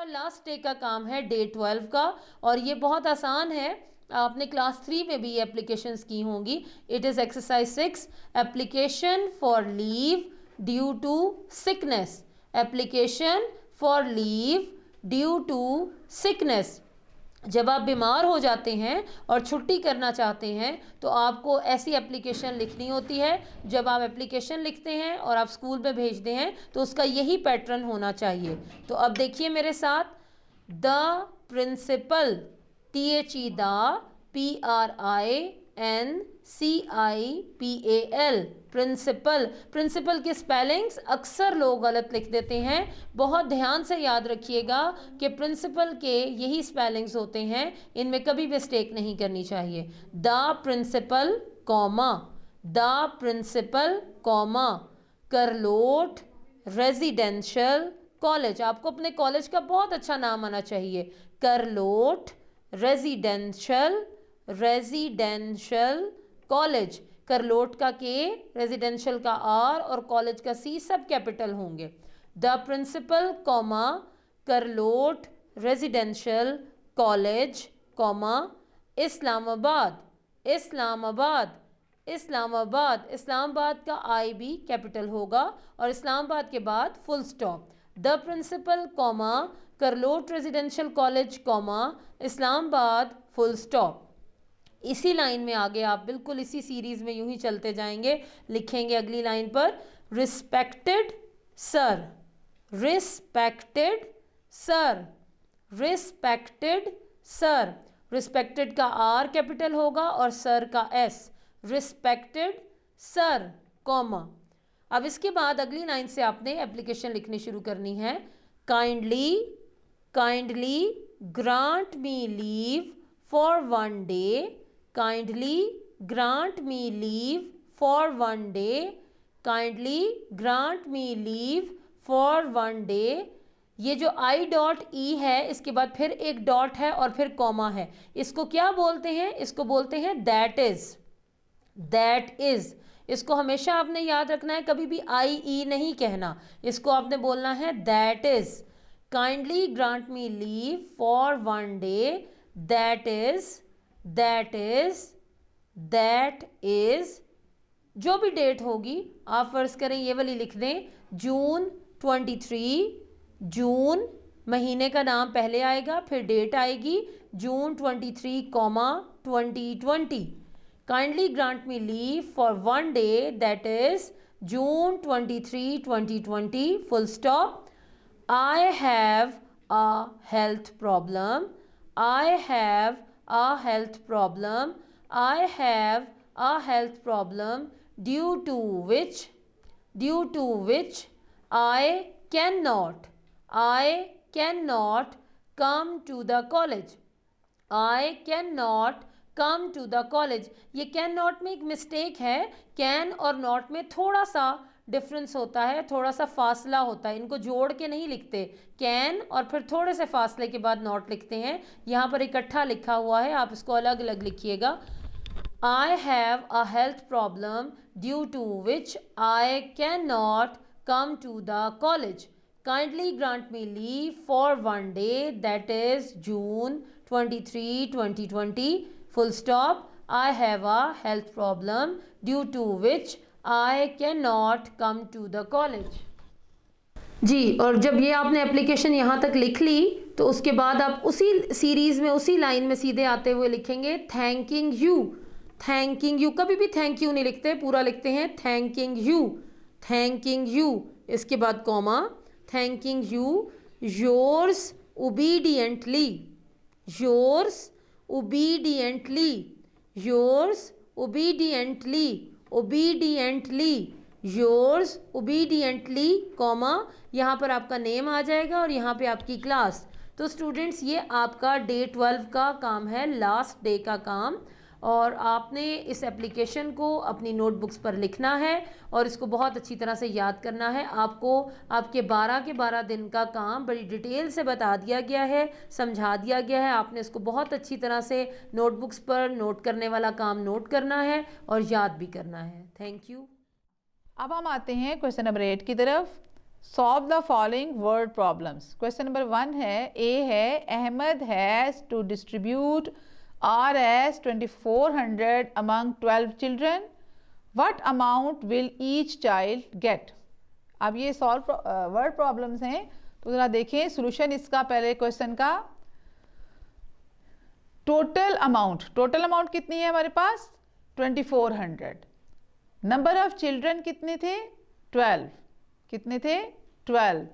Last day का काम है डे 12 का, और ये बहुत आसान है, आपने क्लास 3 में भी ये एप्लीकेशंस की होंगी। It is exercise 6, application for leave due to sickness. Application for leave due to sickness. जब आप बीमार हो जाते हैं और छुट्टी करना चाहते हैं तो आपको ऐसी एप्लीकेशन लिखनी होती है। जब आप एप्लीकेशन लिखते हैं और आप स्कूल में भेजते हैं तो उसका यही पैटर्न होना चाहिए। तो अब देखिए मेरे साथ, the principal, THE the, PRINCIPAL, principal. Principal के स्पेलिंग्स अक्सर लोग गलत लिख देते हैं, बहुत ध्यान से याद रखिएगा कि प्रिंसिपल के यही स्पेलिंग्स होते हैं, इनमें कभी मिस्टेक नहीं करनी चाहिए। The principal comma, the principal comma, करलोट रेजिडेंशियल कॉलेज। आपको अपने कॉलेज का बहुत अच्छा नाम आना चाहिए, करलोट रेजिडेंशियल कॉलेज। करलोट का के, रेजिडेंशियल का आर और कॉलेज का सी सब कैपिटल होंगे। द प्रिंसिपल कॉमा करलोट residential college comma Islamabad, Islamabad, Islamabad. Islamabad का आई भी कैपिटल होगा और इस्लामाबाद के बाद full stop. The principal comma करलोट residential college comma Islamabad full stop. इसी लाइन में आगे आप बिल्कुल इसी सीरीज में यूं ही चलते जाएंगे, लिखेंगे अगली लाइन पर, respected sir, respected sir, respected sir. Respected का आर कैपिटल होगा और सर का एस, रिस्पेक्टेड सर कॉमा। अब इसके बाद अगली लाइन से आपने एप्लीकेशन लिखनी शुरू करनी है। Kindly, kindly grant me leave for 1 day, kindly grant me leave for 1 day, kindly grant me leave for 1 day. ये जो I.E है इसके बाद फिर एक डॉट है और फिर कॉमा है, इसको क्या बोलते हैं? इसको बोलते हैं दैट इज, दैट इज। इसको हमेशा आपने याद रखना है, कभी भी IE नहीं कहना, इसको आपने बोलना है that is. Kindly grant me leave for 1 day, that is, that is, that is. जो भी डेट होगी आप फर्ज करें ये वाली लिख दें, जून 23, जून महीने का नाम पहले आएगा फिर डेट आएगी, जून 23, 2020। Kindly grant me leave for 1 day, that is June 23, 2020 full stop. I have a health problem, I have a health problem, I have a health problem due to which, due to which I cannot come to the college, I cannot come to the college। ये can not में एक mistake है, can और not में थोड़ा सा difference होता है, थोड़ा सा फासला होता है, इनको जोड़ के नहीं लिखते, कैन और फिर थोड़े से फासले के बाद नॉट लिखते हैं। यहाँ पर इकट्ठा लिखा हुआ है, आप इसको अलग अलग लिखिएगा। I have a health problem due to which I cannot come to the college. Kindly grant me leave for 1 day, that is June 23, 2020. Full stop. I have a health problem due to which I cannot come to the college. जी, और जब ये आपने application यहाँ तक लिख ली तो उसके बाद आप उसी सीरीज़ में उसी लाइन में सीधे आते हुए लिखेंगे थैंकिंग यू, थैंकिंग यू। कभी भी थैंक यू नहीं लिखते, पूरा लिखते हैं थैंकिंग यू, थैंकिंग यू। इसके बाद comma, thanking you yours obediently, yours obediently, yours obediently, obediently, yours obediently comma, यहाँ पर आपका नेम आ जाएगा और यहाँ पे आपकी क्लास। तो स्टूडेंट्स ये आपका डे 12 का काम है, लास्ट डे का काम, और आपने इस एप्लीकेशन को अपनी नोटबुक्स पर लिखना है और इसको बहुत अच्छी तरह से याद करना है। आपको आपके 12 के 12 दिन का काम बड़ी डिटेल से बता दिया गया है, समझा दिया गया है। आपने इसको बहुत अच्छी तरह से नोटबुक्स पर नोट करने वाला काम नोट करना है और याद भी करना है। Thank you. अब हम आते हैं क्वेश्चन नंबर 8 की तरफ। Solve the following word problems. Question number 1 है, ए है, Ahmad has to distribute Rs 2400 among 12 children. What amount will each child get? अब ये सॉल्व वर्ड प्रॉब्लम्स हैं, तो ज़रा देखें सोल्यूशन इसका। पहले क्वेश्चन का टोटल अमाउंट कितनी है हमारे पास? 2400। नंबर ऑफ चिल्ड्रन कितने थे? 12। कितने थे? 12।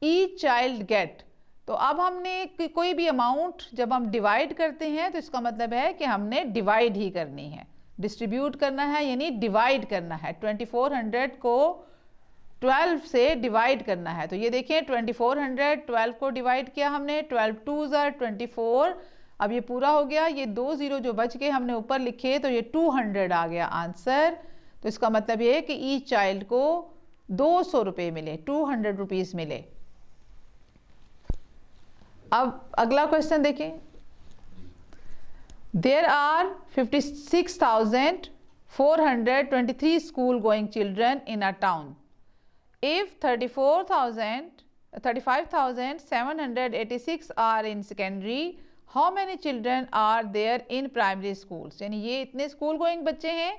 ईच चाइल्ड गेट, तो अब हमने कोई भी अमाउंट जब हम डिवाइड करते हैं तो इसका मतलब है कि हमने डिवाइड ही करनी है, डिस्ट्रीब्यूट करना है यानी डिवाइड करना है। 2400 को 12 से डिवाइड करना है। तो ये देखिए 2400 12 को डिवाइड किया हमने, 12 2s are 24। अब ये पूरा हो गया, ये 2 0 जो बच गए हमने ऊपर लिखे तो ये 200 आ गया आंसर। तो इसका मतलब ये है कि ईच चाइल्ड को 200 रुपये मिले, 200 रुपीज़ मिले। अब अगला क्वेश्चन देखें। There are 56,423 school going children in a town. If 35,786 are in secondary, how many children are there in primary schools. यानी ये इतने स्कूल गोइंग बच्चे हैं,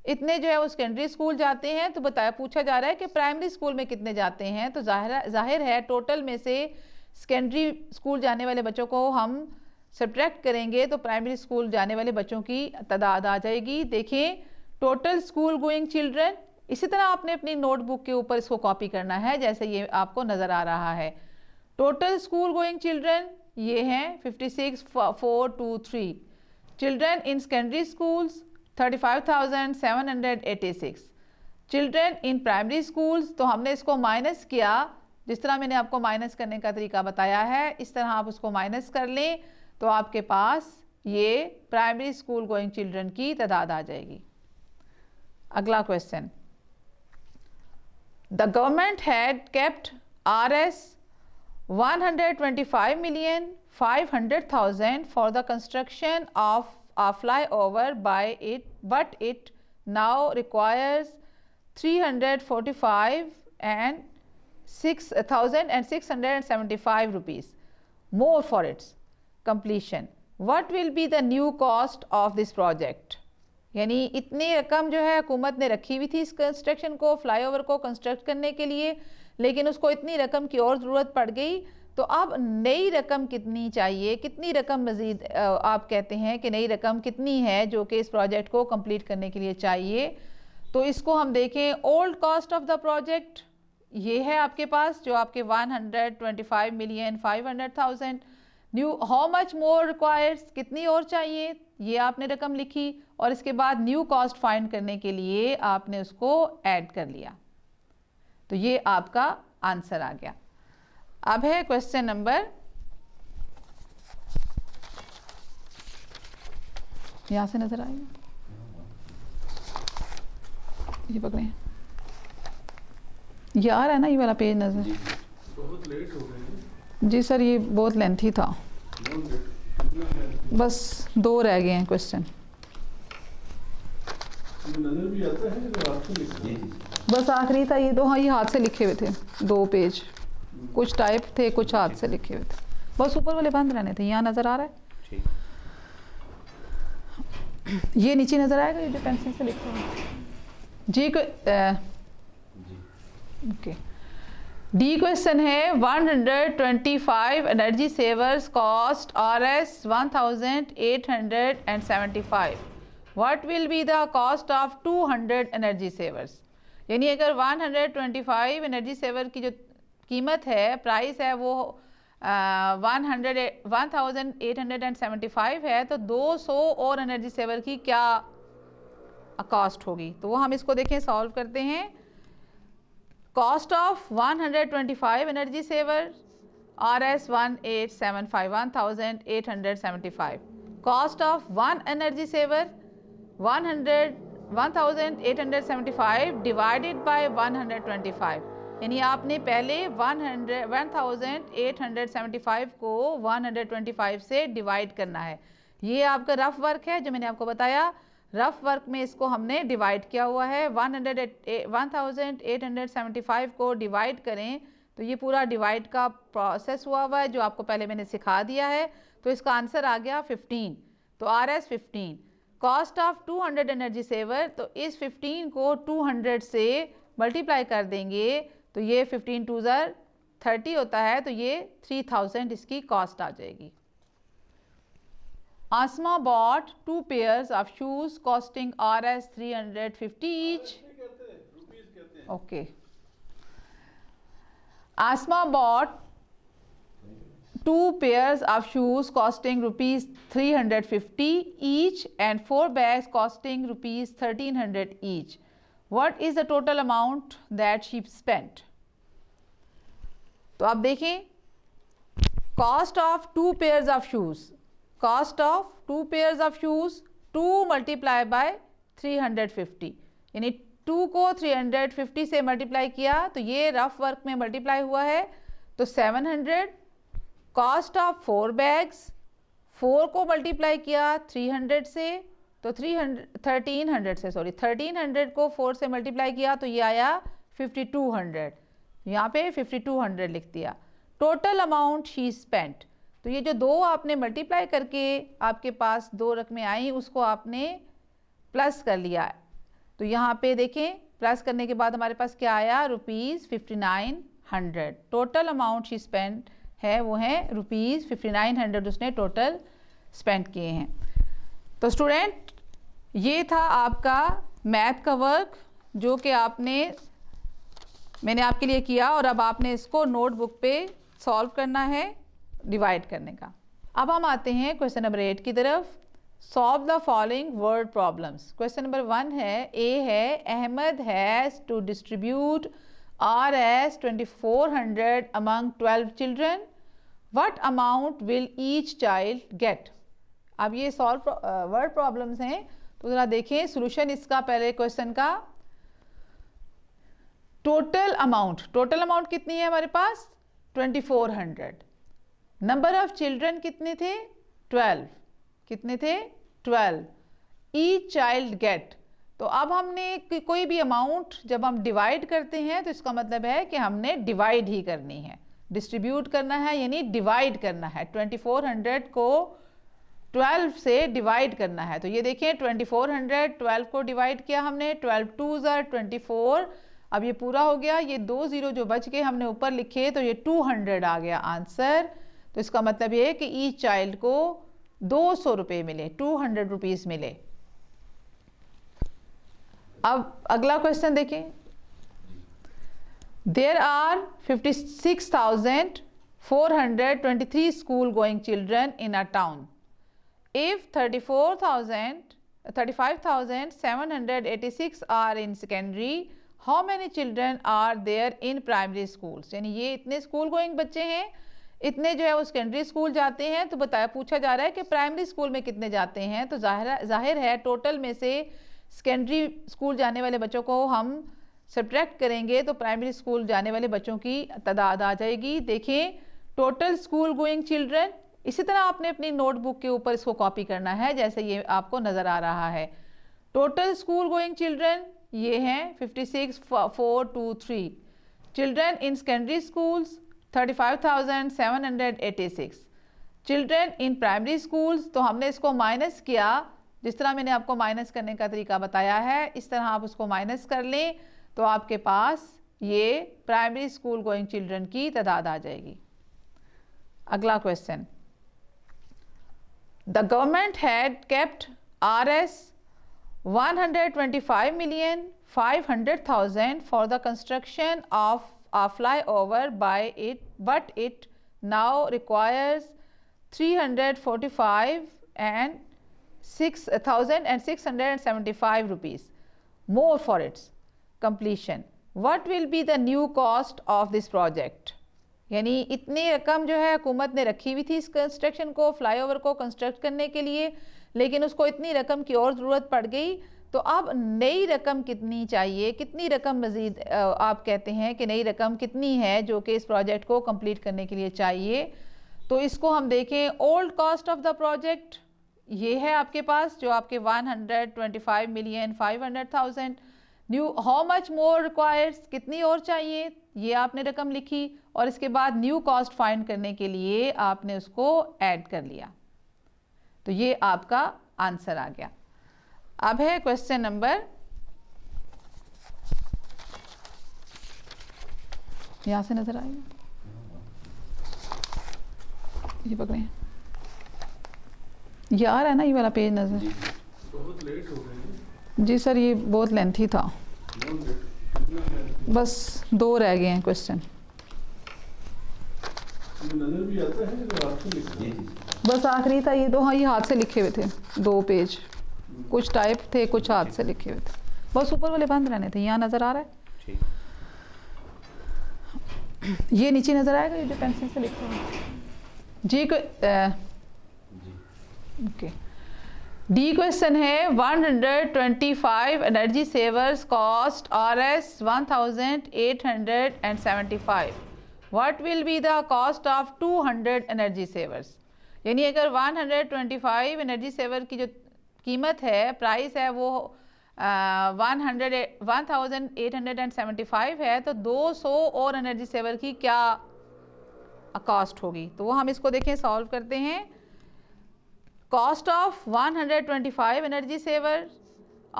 इतने जो है वो सेकेंडरी स्कूल जाते हैं। तो पूछा जा रहा है कि प्राइमरी स्कूल में कितने जाते हैं। तो जाहिर है टोटल में से सेकेंडरी स्कूल जाने वाले बच्चों को हम सब्ट्रैक्ट करेंगे तो प्राइमरी स्कूल जाने वाले बच्चों की तादाद आ जाएगी। देखें टोटल स्कूल गोइंग चिल्ड्रन, इसी तरह आपने अपनी नोटबुक के ऊपर इसको कॉपी करना है जैसे ये आपको नज़र आ रहा है। टोटल स्कूल गोइंग चिल्ड्रन ये हैं 56,423। Children in secondary schools 35,786। Children in primary schools, तो हमने इसको माइनस किया, जिस तरह मैंने आपको माइनस करने का तरीका बताया है इस तरह आप उसको माइनस कर लें तो आपके पास ये प्राइमरी स्कूल गोइंग चिल्ड्रन की तादाद आ जाएगी। अगला question, the government had kept Rs 125,500,000 for the construction of a flyover by it, but it now requires 345,675 rupees more for its completion. What will be the new cost of this project? यानी इतनी रकम जो है हुकूमत ने रखी हुई थी इस कंस्ट्रक्शन को, फ्लाईओवर को कंस्ट्रक्ट करने के लिए, लेकिन उसको इतनी रकम की और ज़रूरत पड़ गई। तो अब नई रकम कितनी चाहिए, कितनी रकम मज़ीद आप कहते हैं कि नई रकम कितनी है जो कि इस प्रोजेक्ट को कंप्लीट करने के लिए चाहिए। तो इसको हम देखें, old cost of the project ये है आपके पास जो आपके 125,500,000। Knew how much more requires, कितनी और चाहिए, ये आपने रकम लिखी और इसके बाद न्यू कॉस्ट फाइंड करने के लिए आपने उसको ऐड कर लिया। तो ये आपका आंसर आ गया। अब है क्वेश्चन नंबर, यहां से नजर आएगा, ये पकड़े, ये आ रहा है ना ये वाला पेज नजर। बहुत लेट हो गए जी सर, ये बहुत लेंथी था, बस 2 रह गए हैं क्वेश्चन। नजर भी आता है जो आपसे लिखा है। बस आखिरी था ये 2, हाँ ये हाथ से लिखे हुए थे 2 पेज, कुछ टाइप थे कुछ हाथ से लिखे हुए थे, बस ऊपर वाले बंद रहने थे। यहाँ नज़र आ रहा है, ये नीचे नज़र आएगा ये जो पेंसिल से लिखा हुआ जी। ओके, डी क्वेश्चन है 125 energy savers cost Rs 1,875। What will be the cost of 200 energy savers. यानी अगर 125 एनर्जी सेवर की जो कीमत है, प्राइस है वो 1,875 है, तो 200 और एनर्जी सेवर की क्या कॉस्ट होगी। तो वो हम इसको देखें, सॉल्व करते हैं। Cost of 125 energy saver Rs 1,875 cost of 1 energy saver 1,875 divided by 125। यानी आपने पहले 1,875 को 125 से डिवाइड करना है। ये आपका रफ वर्क है जो मैंने आपको बताया। रफ वर्क में इसको हमने डिवाइड किया हुआ है। 1875 को डिवाइड करें तो ये पूरा डिवाइड का प्रोसेस हुआ है जो आपको पहले मैंने सिखा दिया है। तो इसका आंसर आ गया 15। तो RS 15। Cost of 200 energy saver, तो इस 15 को 200 से मल्टीप्लाई कर देंगे तो ये 15 2 30 होता है, तो ये 3000 इसकी कॉस्ट आ जाएगी। Asma bought 2 pairs of shoes costing RS 350 each. Okay. Asma bought 2 pairs of shoes costing rupees 350 each and 4 bags costing rupees 1300 each. What is the total amount that she spent? तो आप देखें, cost of 2 pairs of shoes, cost of 2 pairs of shoes 2 multiply by 350, यानी 2 को 350 से multiply किया तो ये rough work में मल्टीप्लाई हुआ है तो 700। कॉस्ट ऑफ 4 बैग्स, 4 को मल्टीप्लाई किया 300 से तो 1300 को 4 से मल्टीप्लाई किया तो ये आया 5200, यहाँ पे 5200 लिख दिया। टोटल अमाउंट शी स्पेंट, तो ये जो 2 आपने मल्टीप्लाई करके आपके पास 2 रकमें आई उसको आपने प्लस कर लिया। तो यहाँ पे देखें प्लस करने के बाद हमारे पास क्या आया, ₹5900। टोटल अमाउंट शी स्पेंट है वो है ₹5900 उसने टोटल स्पेंड किए हैं। तो स्टूडेंट ये था आपका मैथ का वर्क जो कि मैंने आपके लिए किया और अब आपने इसको नोटबुक पे सॉल्व करना है डिवाइड करने का। अब हम आते हैं क्वेश्चन नंबर 8 की तरफ। Solve the following word problems. Question number 1 है, ए है, Ahmad has to distribute RS 2400 among 12 children. What amount will each child get? अब ये सॉल्व वर्ड प्रॉब्लम्स हैं तो ज़रा देखें सोल्यूशन इसका। पहले क्वेश्चन का टोटल अमाउंट कितनी है हमारे पास 2400। नंबर ऑफ चिल्ड्रन कितने थे 12, कितने थे 12। ईच चाइल्ड गेट, तो अब हमने कोई भी अमाउंट जब हम डिवाइड करते हैं तो इसका मतलब है कि हमने डिवाइड ही करनी है, डिस्ट्रीब्यूट करना है यानी डिवाइड करना है। 2400 को 12 से डिवाइड करना है। तो ये देखिए 2400 12 को डिवाइड किया हमने, 12 2 24। अब ये पूरा हो गया, ये 2 0 जो बच गए हमने ऊपर लिखे तो ये 200 आ गया आंसर। तो इसका मतलब ये है कि ईच चाइल्ड को 200 रुपये मिले, 200 रुपीज़ मिले। अब अगला क्वेश्चन देखें। There are 56,423 school going children in a town. If 35,786 are in secondary, how many children are there in primary schools. यानी ये इतने स्कूल गोइंग बच्चे हैं, इतने जो है वो सेकेंडरी स्कूल जाते हैं। तो पूछा जा रहा है कि प्राइमरी स्कूल में कितने जाते हैं। तो जाहिर है टोटल में से सेकेंडरी स्कूल जाने वाले बच्चों को हम सब्ट्रैक्ट करेंगे तो प्राइमरी स्कूल जाने वाले बच्चों की तादाद आ जाएगी। देखें टोटल स्कूल गोइंग चिल्ड्रन, इसी तरह आपने अपनी नोटबुक के ऊपर इसको कॉपी करना है जैसे ये आपको नज़र आ रहा है। टोटल स्कूल गोइंग चिल्ड्रन ये हैं 56,423। Children in secondary schools 35,786। Children in primary schools, तो हमने इसको माइनस किया जिस तरह मैंने आपको माइनस करने का तरीका बताया है, इस तरह आप उसको माइनस कर लें तो आपके पास ये प्राइमरी स्कूल गोइंग चिल्ड्रन की तादाद आ जाएगी। अगला question, the government had kept RS 125,500,000 for the construction of a flyover by it, but it now requires 345,675 rupees more for its completion. What will be the new cost of this project? यानी इतनी रकम जो है हुकूमत ने रखी हुई थी इस कंस्ट्रक्शन को, फ्लाईओवर को कंस्ट्रक्ट करने के लिए, लेकिन उसको इतनी रकम की और ज़रूरत पड़ गई। तो अब नई रकम कितनी चाहिए, कितनी रकम मज़ीद आप कहते हैं कि नई रकम कितनी है जो कि इस प्रोजेक्ट को कंप्लीट करने के लिए चाहिए। तो इसको हम देखें, old cost of the project ये है आपके पास जो आपके 125,500,000 new. How much more requires, कितनी और चाहिए, ये आपने रकम लिखी और इसके बाद न्यू कॉस्ट फाइंड करने के लिए आपने उसको ऐड कर लिया, तो ये आपका आंसर आ गया। अब है क्वेश्चन नंबर, यहां से नजर आएगा, ये पकड़े, ये आ रहा है ना ये वाला पेज नजर। बहुत लेट हो गए जी सर, ये बहुत लेंथी था, बस 2 रह गए हैं क्वेश्चन। नजर भी आता है जो आपसे लिखा है। बस आखिरी था ये 2, हाँ ये हाथ से लिखे हुए थे 2 पेज, कुछ टाइप थे कुछ हाथ से लिखे हुए थे, बस ऊपर वाले बंद रहने थे। यहाँ नज़र आ रहा है, ये नीचे नज़र आएगा, ये जो पेंसिल से लिखे हुए जी को ओके। डी क्वेश्चन है 125 energy savers cost RS 1875, what will be the cost of 200 energy savers. यानी अगर 125 एनर्जी सेवर की जो कीमत है, प्राइस है वो 1875 है, तो 200 और एनर्जी सेवर की क्या कॉस्ट होगी। तो वो हम इसको देखें, सॉल्व करते हैं। Cost of 125 energy saver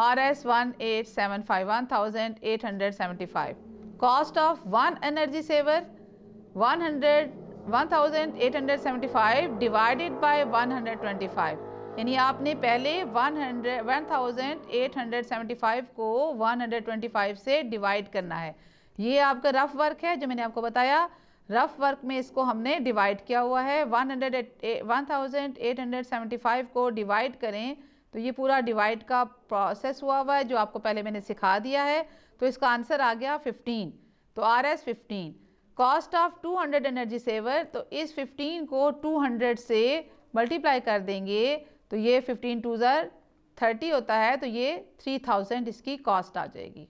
RS 1875, cost of 1 energy saver 1875 divided by 125, यानी आपने पहले 1875 को 125 से डिवाइड करना है। ये आपका रफ वर्क है जो मैंने आपको बताया, रफ वर्क में इसको हमने डिवाइड किया हुआ है। 1875 को डिवाइड करें तो ये पूरा डिवाइड का प्रोसेस हुआ है जो आपको पहले मैंने सिखा दिया है। तो इसका आंसर आ गया 15, तो RS 15। Cost of 200 energy saver, तो इस 15 को 200 से मल्टीप्लाई कर देंगे तो ये 15 2 30 होता है, तो ये 3000 इसकी कॉस्ट आ जाएगी।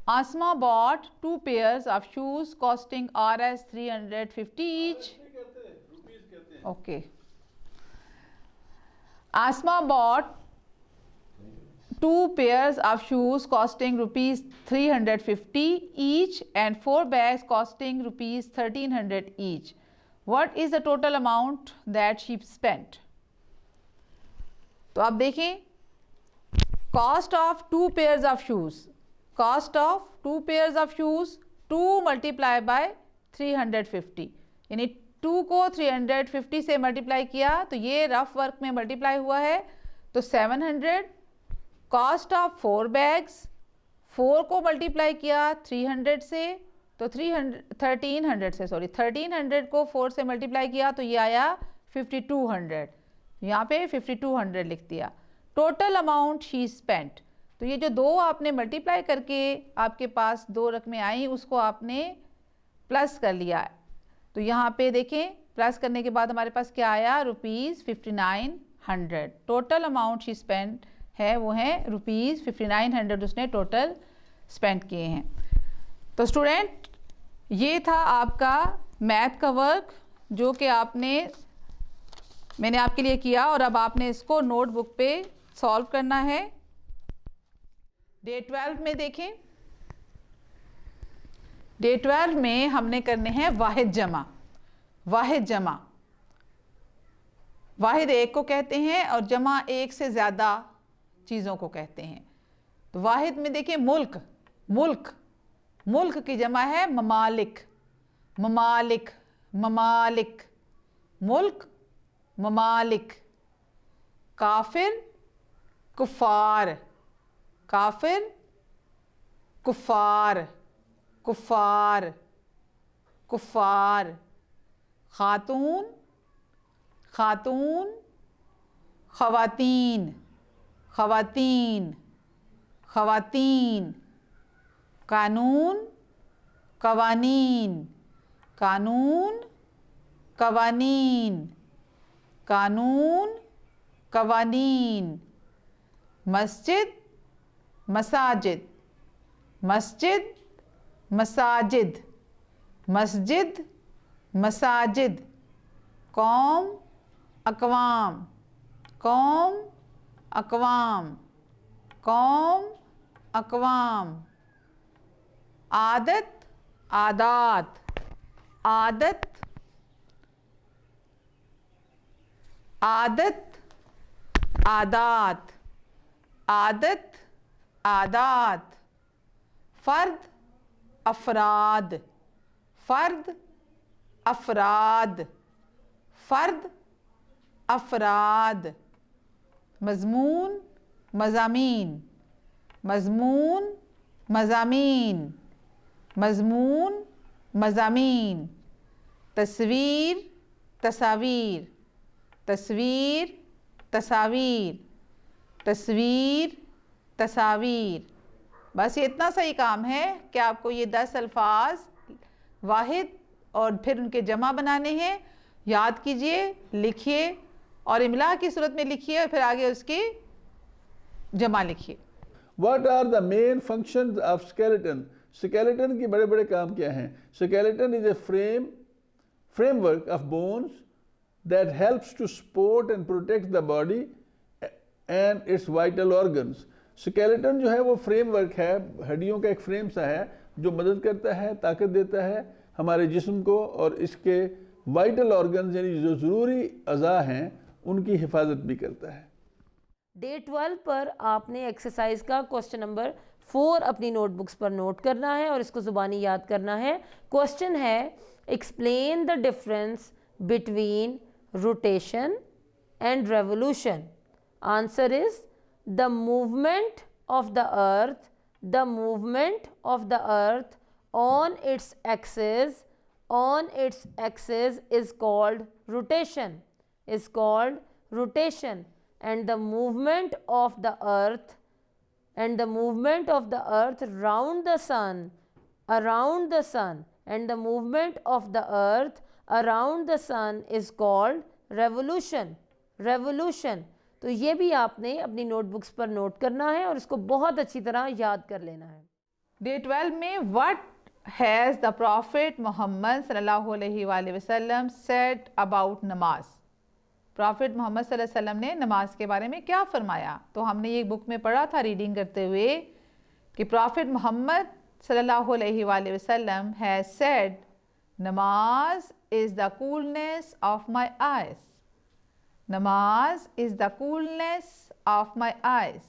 Asma bought 2 pairs of shoes costing RS 350 each. Okay. Asma bought 2 pairs of shoes costing rupees 350 each and 4 bags costing rupees 1300 each. What is the total amount that she spent? तो आप देखें, cost of 2 pairs of shoes, cost of 2 pairs of shoes 2 multiply by 350, यानी 2 को 350 से multiply किया तो ये rough work में मल्टीप्लाई हुआ है तो 700। कॉस्ट ऑफ 4 बैग्स, 4 को मल्टीप्लाई किया 300 से तो 1300 को 4 से मल्टीप्लाई किया तो ये आया 5200, यहाँ पे 5200 लिख दिया। टोटल अमाउंट शी स्पेंट, तो ये जो 2 आपने मल्टीप्लाई करके आपके पास 2 रकमें आई उसको आपने प्लस कर लिया है। तो यहाँ पे देखें, प्लस करने के बाद हमारे पास क्या आया, ₹5900। टोटल अमाउंट शी स्पेंड है वो है ₹5900 उसने टोटल स्पेंड किए हैं। तो स्टूडेंट ये था आपका मैथ का वर्क जो कि मैंने आपके लिए किया और अब आपने इसको नोटबुक पे सॉल्व करना है। डे 12 में देखें, डे 12 में हमने करने हैं वाहिद जमा। वाहिद जमा, वाहिद एक को कहते हैं और जमा एक से ज़्यादा चीज़ों को कहते हैं। तो वाहिद में देखिए मुल्क, मुल्क, मुल्क की जमा है ममालिक, ममालिक, ममालिक, मुल्क, ममालिक। काफिर, कुफार, काफिर, कुफार, कुफार, कुफार। खातून, खातून, खवातीन, खवातीन, खवातीन। कानून, कवानीन, कानून, कवानीन, कानून, कवानीन। मस्जिद, मसाजिद, मस्जिद, मसाजिद, मस्जिद, मसाजिद। कौम, अकवाम, कौम, अकवाम, कौम, अकवाम। आदत, आदात, आदत, आदत, आदात, आदत, आदात। फ़र्द, अफराद, फ़र्द, अफराद, फ़र्द, अफराद। मज़मून, मज़ामीन, मज़मून, मज़ामीन, मज़मून, मज़ामीन। तस्वीर, तस्वीर, तस्वीर, तस्वीर, तस्वीर, तस्वीर। बस ये इतना सा ही काम है कि आपको ये 10 अल्फाज वाहिद और फिर उनके जमा बनाने हैं। याद कीजिए, लिखिए और इमला की सूरत में लिखिए और फिर आगे उसकी जमा लिखिए। What are the main functions of skeleton? Skeleton के बड़े बड़े काम क्या हैं? Skeleton is a framework of bones that helps to support and protect the body and its vital organs. Skeleton जो है वो फ्रेमवर्क है, हड्डियों का एक फ्रेम सा है जो मदद करता है, ताकत देता है हमारे जिस्म को और इसके वाइटल ऑर्गन्स यानी जो ज़रूरी अज़ा हैं उनकी हिफाजत भी करता है। डे 12 पर आपने एक्सरसाइज का क्वेश्चन नंबर 4 अपनी नोटबुक्स पर नोट करना है और इसको ज़ुबानी याद करना है। क्वेश्चन है, explain the difference between rotation and revolution. Answer is the movement of the earth, the movement of the earth on its axis is called rotation, and the movement of the earth around the sun and the movement of the earth around the sun is called revolution। तो ये भी आपने अपनी notebooks पर note करना है और इसको बहुत अच्छी तरह याद कर लेना है। डे 12 में what has the prophet Muhammad सल्लल्लाहु अलैहि वसल्लम सेड अबाउट नमाज। प्रॉफिट मोहम्मद सल्लल्लाहु अलैहि वसल्लम ने नमाज के बारे में क्या फरमाया। तो हमने ये बुक में पढ़ा था रीडिंग करते हुए कि प्रॉफिट मोहम्मद सल्लल्लाहु अलैहि वसल्लम has said namaz is the coolness of my eyes, namaz is the coolness of my eyes.